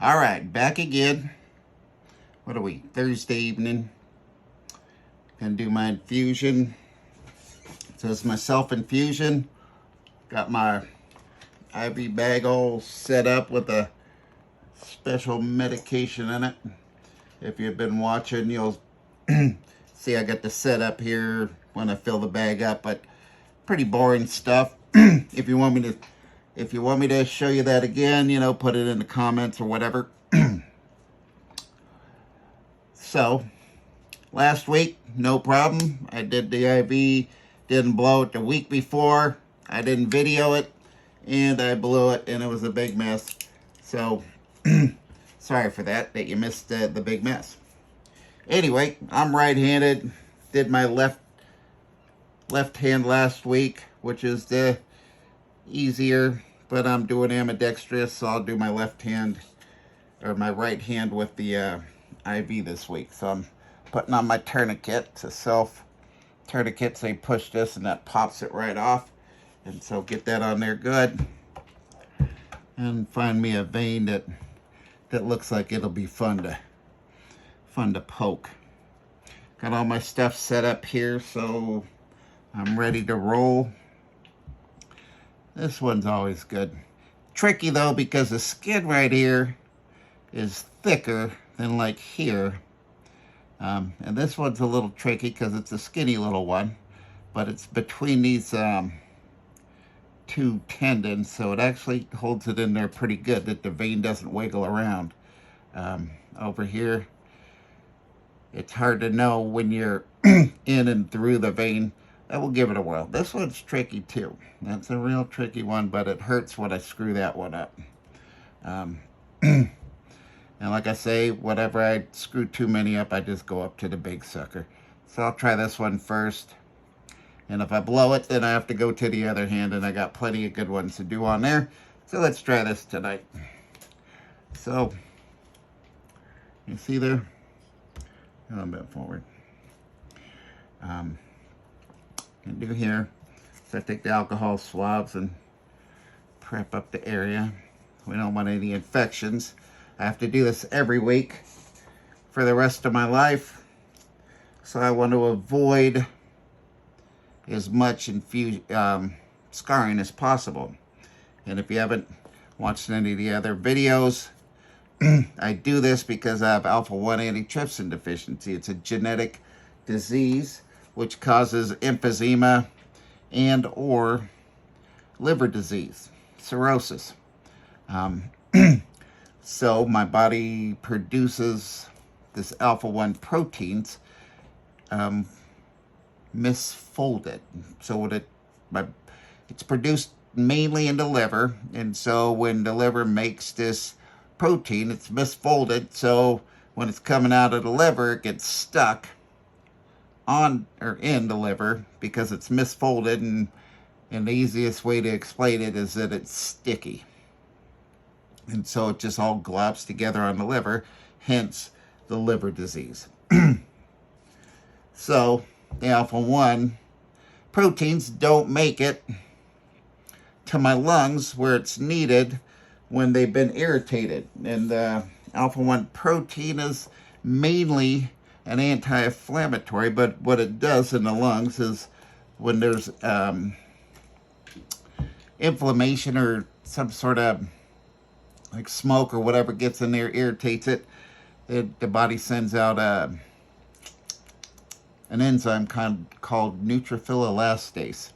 All right, back again. What are we? Thursday evening. Gonna do my infusion. So it's my self-infusion. Got my IV bag all set up with a special medication in it. If you've been watching, you'll see I got the setup here when I fill the bag up, but pretty boring stuff. If you want me to show you that again, put it in the comments or whatever. So, last week, no problem. I did the IV, didn't blow it the week before. I didn't video it, and I blew it, and it was a big mess. So, sorry for that you missed the big mess. Anyway, I'm right-handed. Did my left hand last week, which is the easier, but I'm doing ambidextrous, so I'll do my left hand, or my right hand with the IV this week. So I'm putting on my tourniquet. It's a self tourniquet, so you push this and that pops it right off. And so get that on there good. And find me a vein that looks like it'll be fun to poke. Got all my stuff set up here, so I'm ready to roll. This one's always good. Tricky though, because the skin right here is thicker than like here. And this one's a little tricky because it's a skinny little one, but it's between these two tendons, so it actually holds it in there pretty good that the vein doesn't wiggle around. Over here, it's hard to know when you're in and through the vein. I will give it a whirl. This one's tricky too. That's a real tricky one, but it hurts when I screw that one up. And like I say, whatever I screw too many up, I just go up to the big sucker. So I'll try this one first. And if I blow it, then I have to go to the other hand, and I got plenty of good ones to do on there. So let's try this tonight. So, you see there? A little bit forward. And do here. So I take the alcohol swabs and prep up the area. We don't want any infections. I have to do this every week for the rest of my life. So I want to avoid as much scarring as possible. And if you haven't watched any of the other videos, I do this because I have alpha-1 antitrypsin deficiency. It's a genetic disease which causes emphysema and or liver disease, cirrhosis. So my body produces this alpha-1 proteins misfolded. So it's produced mainly in the liver, and so when the liver makes this protein, it's misfolded. So when it's coming out of the liver, it gets stuck on or in the liver because it's misfolded, and the easiest way to explain it is that it's sticky. And so it just all globs together on the liver, hence the liver disease. So the alpha-1 proteins don't make it to my lungs where it's needed when they've been irritated. And the alpha-1 protein is mainly an anti-inflammatory, but what it does in the lungs is when there's inflammation or some sort of like smoke or whatever gets in there, irritates it, the body sends out an enzyme called neutrophil elastase.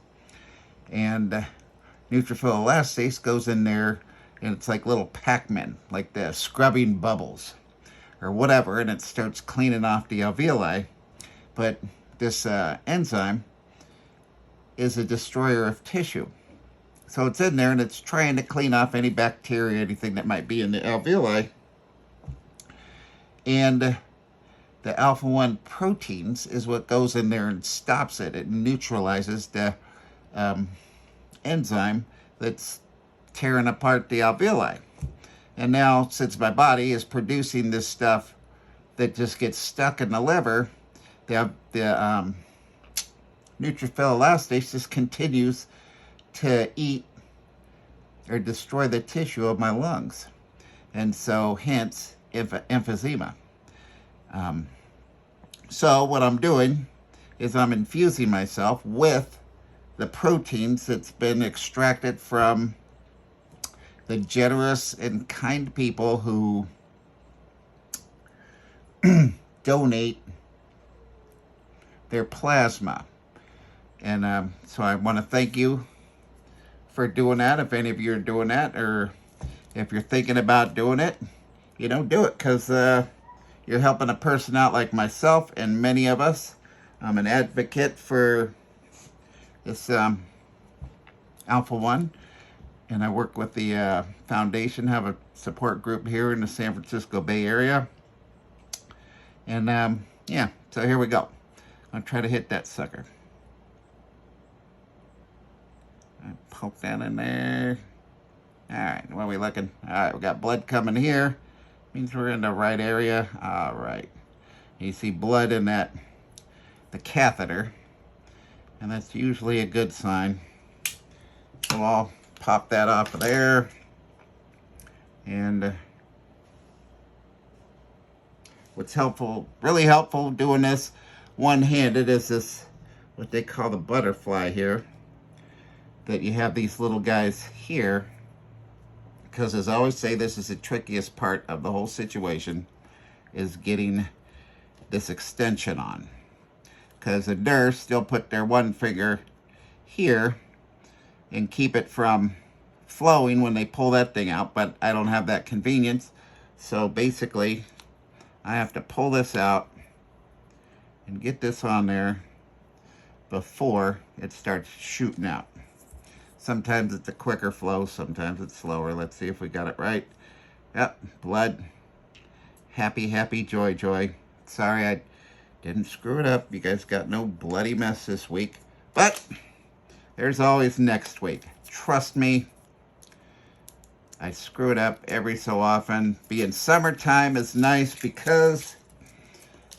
And neutrophil elastase goes in there, and it's like little Pac-Man, like the scrubbing bubbles or whatever, and it starts cleaning off the alveoli. But this enzyme is a destroyer of tissue. So it's in there, and it's trying to clean off any bacteria, anything that might be in the alveoli. And the alpha-1 proteins is what goes in there and stops it. It neutralizes the enzyme that's tearing apart the alveoli. And now, since my body is producing this stuff that just gets stuck in the liver, the neutrophil elastase just continues to eat or destroy the tissue of my lungs. and so hence emphysema. So what I'm doing is I'm infusing myself with the proteins that's been extracted from the generous and kind people who donate their plasma. And so I want to thank you for doing that. If any of you are doing that, or if you're thinking about doing it, do it, because you're helping a person out like myself and many of us. I'm an advocate for this Alpha One, and I work with the foundation, have a support group here in the San Francisco Bay Area. And yeah, so here we go. I'll try to hit that sucker. I poke that in there. All right, what are we looking? All right, we got blood coming here. Means we're in the right area. All right. You see blood in the catheter, and that's usually a good sign. So I'll pop that off of there. And what's helpful, really helpful doing this one-handed, is this, what they call the butterfly here, that you have these little guys here, because as I always say, this is the trickiest part of the whole situation, is getting this extension on. Because the nurse, they'll put their one finger here and keep it from flowing when they pull that thing out, but I don't have that convenience. So basically, I have to pull this out and get this on there before it starts shooting out. Sometimes it's a quicker flow, sometimes it's slower. Let's see if we got it right. Yep, blood. Happy, happy, joy, joy. Sorry I didn't screw it up. You guys got no bloody mess this week. But there's always next week. Trust me, I screw it up every so often. Being summertime is nice because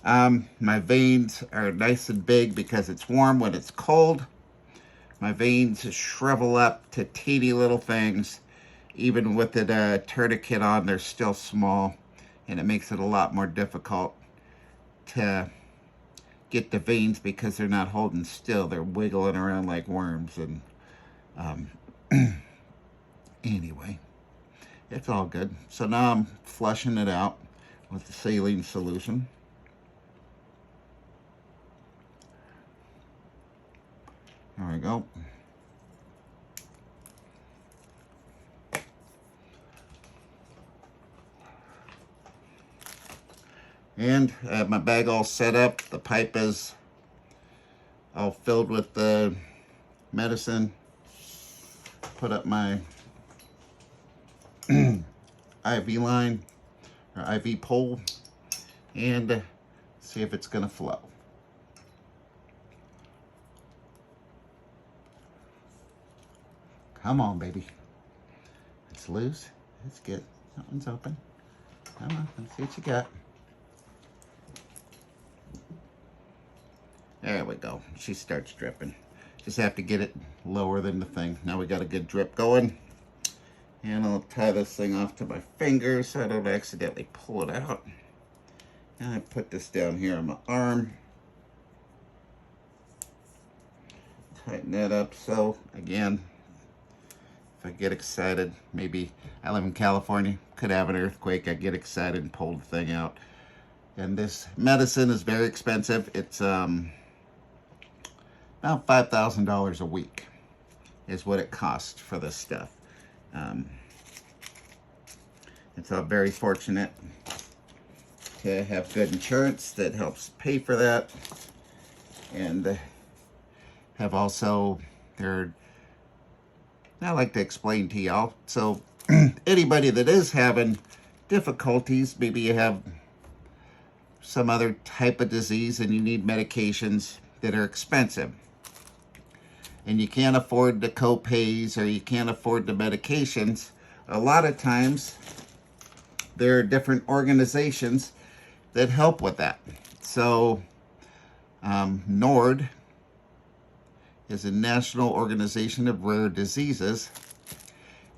my veins are nice and big because it's warm. When it's cold, my veins shrivel up to teeny little things. Even with the tourniquet on, they're still small, and it makes it a lot more difficult to get the veins because they're not holding still. They're wiggling around like worms. And anyway, it's all good. So now I'm flushing it out with the saline solution. There we go. And I have my bag all set up. The pipe is all filled with the medicine. Put up my IV line, or IV pole, and see if it's gonna flow. Come on, baby. It's loose. It's good. That one's open. Come on, let's see what you got. There we go. She starts dripping. Just have to get it lower than the thing. Now we got a good drip going. And I'll tie this thing off to my finger so I don't accidentally pull it out. And I put this down here on my arm. Tighten that up. So again, if I get excited, maybe I live in California, could have an earthquake. I get excited and pull the thing out. And this medicine is very expensive. It's about $5,000 a week is what it costs for this stuff. It's very fortunate to have good insurance that helps pay for that, and have also, I like to explain to y'all. So anybody that is having difficulties, maybe you have some other type of disease and you need medications that are expensive, and you can't afford the co-pays, or you can't afford the medications, a lot of times there are different organizations that help with that. So NORD is a National Organization of Rare Diseases,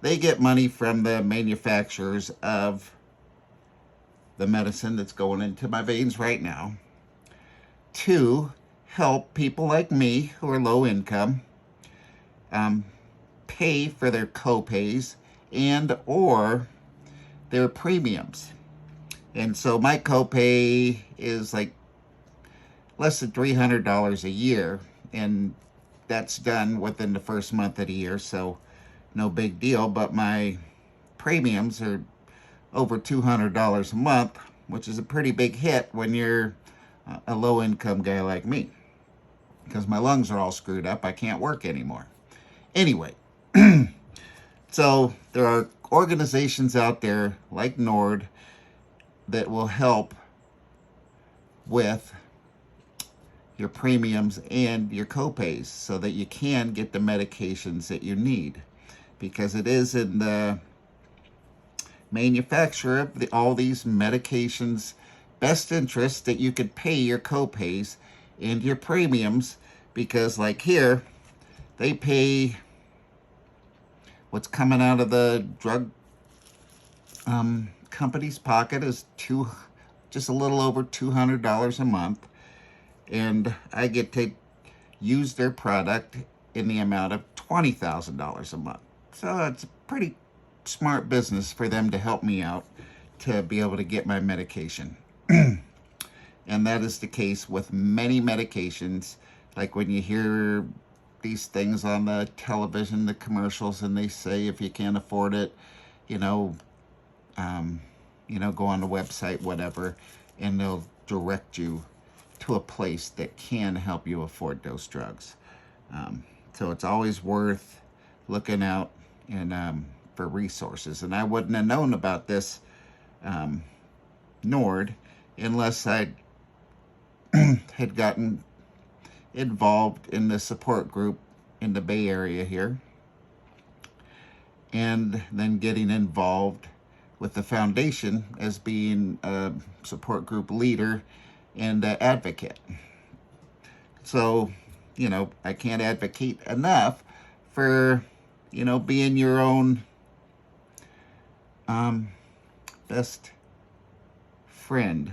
they get money from the manufacturers of the medicine that's going into my veins right now to help people like me who are low income pay for their co-pays and or their premiums. And so my copay is like less than $300 a year, and that's done within the first month of the year, so no big deal. But my premiums are over $200 a month, which is a pretty big hit when you're a low-income guy like me, because my lungs are all screwed up. I can't work anymore. Anyway, so there are organizations out there like Nord that will help with your premiums and your copays so that you can get the medications that you need, because it is in the manufacturer of all these medications' best interest that you could pay your copays and your premiums, because like here, they pay what's coming out of the drug company's pocket is just a little over $200 a month, and I get to use their product in the amount of $20,000 a month. So it's a pretty smart business for them to help me out to be able to get my medication. And that is the case with many medications. Like when you hear these things on the television, the commercials, and they say if you can't afford it, go on the website, whatever, and they'll direct you to a place that can help you afford those drugs. So it's always worth looking out and for resources. And I wouldn't have known about this Nord unless I had gotten involved in the support group in the Bay Area here, and then getting involved with the foundation as being a support group leader and advocate. So, I can't advocate enough for, being your own best friend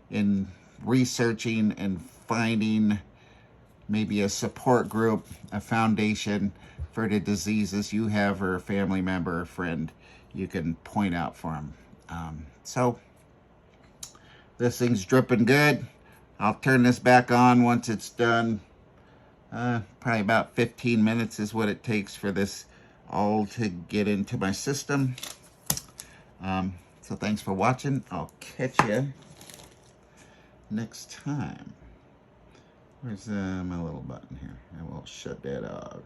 in researching and finding maybe a support group, a foundation for the diseases you have, or a family member or friend you can point out for them. So this thing's dripping good. I'll turn this back on once it's done. Probably about 15 minutes is what it takes for this all to get into my system. So thanks for watching. I'll catch you next time. Where's my little button here? I will shut that off.